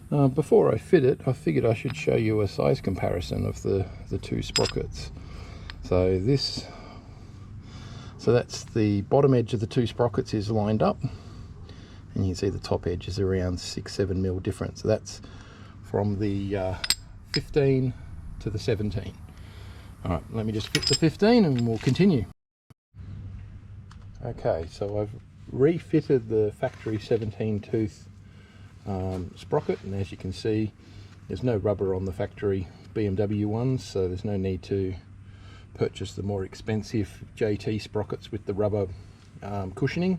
Before I fit it, I figured I should show you a size comparison of the two sprockets. So that's the bottom edge of the two sprockets is lined up, and you can see the top edge is around 6-7 mil difference. So that's from the 15 to the 17. All right, let me just fit the 15 and we'll continue. Okay, so I've refitted the factory 17 tooth sprocket, and as you can see, there's no rubber on the factory BMW ones, so there's no need to purchase the more expensive JT sprockets with the rubber cushioning,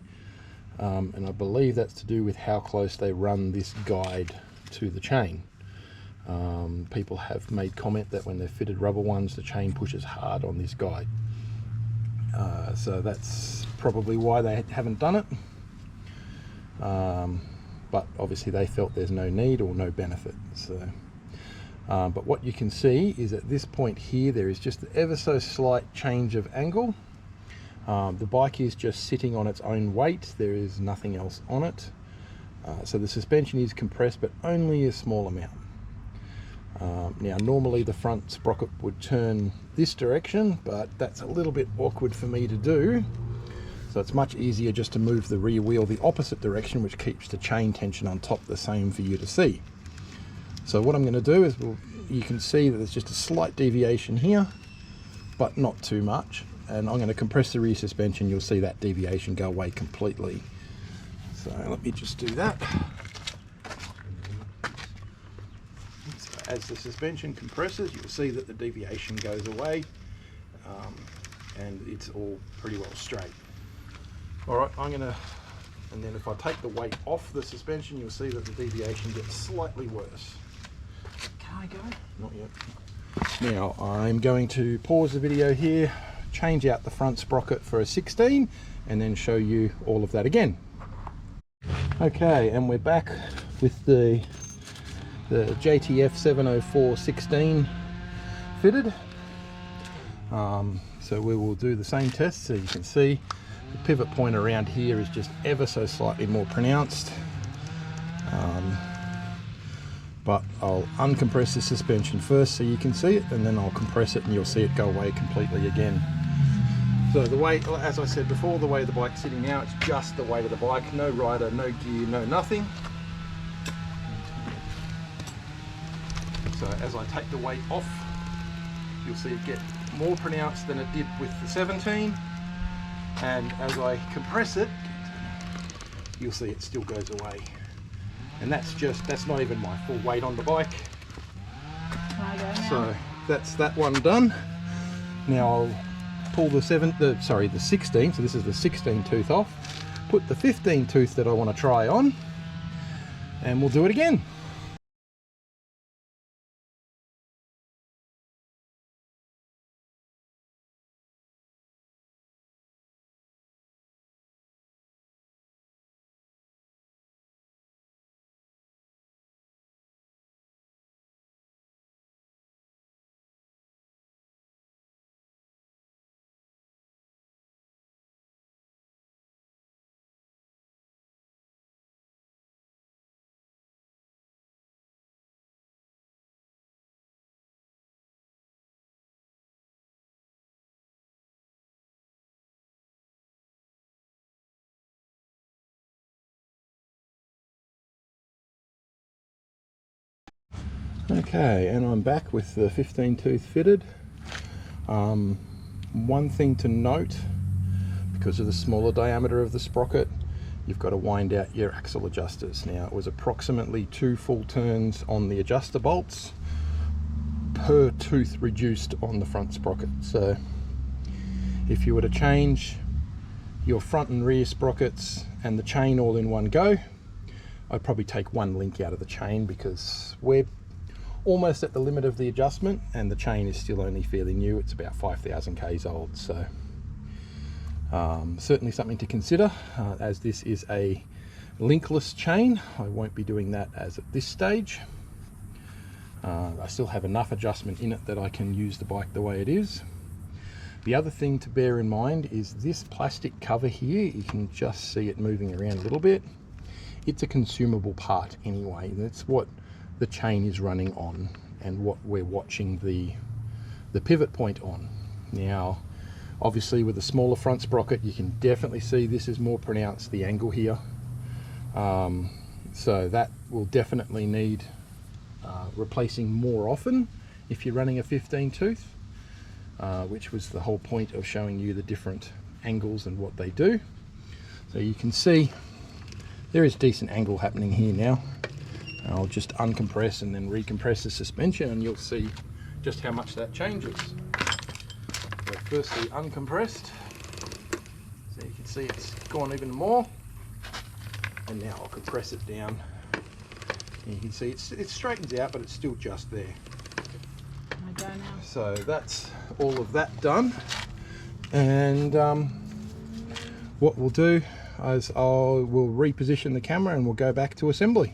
and I believe that's to do with how close they run this guide to the chain. People have made comment that when they've fitted rubber ones, the chain pushes hard on this guide, so that's probably why they haven't done it. But obviously they felt there's no need or no benefit. So, but what you can see is at this point here, there is just ever so slight change of angle. The bike is just sitting on its own weight. There is nothing else on it. So the suspension is compressed, but only a small amount. Now normally the front sprocket would turn this direction, but that's a little bit awkward for me to do. So it's much easier just to move the rear wheel the opposite direction, which keeps the chain tension on top the same for you to see. So what I'm going to do is, you can see that there's just a slight deviation here, but not too much. And I'm going to compress the rear suspension. You'll see that deviation go away completely. So let me just do that. So as the suspension compresses, you'll see that the deviation goes away, and it's all pretty well straight. Alright, and then if I take the weight off the suspension, you'll see that the deviation gets slightly worse. Can I go? Not yet. Now I'm going to pause the video here, change out the front sprocket for a 16, and then show you all of that again. Okay, and we're back with the JT F750 16 fitted. So we will do the same test. So you can see the pivot point around here is just ever so slightly more pronounced, but I'll uncompress the suspension first so you can see it, and then I'll compress it and you'll see it go away completely again. So the way, as I said before, the way the bike's sitting now, it's just the weight of the bike, no rider, no gear, no nothing. So as I take the weight off, you'll see it get more pronounced than it did with the 17. And as I compress it, you'll see it still goes away. And that's not even my full weight on the bike. So that's that one done. Now I'll pull the 16, so this is the 16 tooth off, put the 15 tooth that I want to try on, and we'll do it again. Okay, and I'm back with the 15 tooth fitted. One thing to note, because of the smaller diameter of the sprocket, you've got to wind out your axle adjusters. Now it was approximately 2 full turns on the adjuster bolts per tooth reduced on the front sprocket. So if you were to change your front and rear sprockets and the chain all in one go, I'd probably take one link out of the chain, because we're almost at the limit of the adjustment and the chain is still only fairly new. It's about 5,000 k's old, so certainly something to consider, as this is a linkless chain. I won't be doing that as at this stage. I still have enough adjustment in it that I can use the bike the way it is. The other thing to bear in mind is this plastic cover here. You can just see it moving around a little bit. It's a consumable part anyway. That's what the chain is running on and what we're watching the pivot point on. Now obviously with the smaller front sprocket you can definitely see this is more pronounced, the angle here, so that will definitely need replacing more often if you're running a 15 tooth, which was the whole point of showing you the different angles and what they do. So you can see there is decent angle happening here now. I'll just uncompress and then recompress the suspension and you'll see just how much that changes. So firstly uncompressed, so you can see it's gone even more, and now I'll compress it down. And you can see it straightens out, but it's still just there. I go now. So that's all of that done, and what we'll do is we'll reposition the camera and we'll go back to assembly.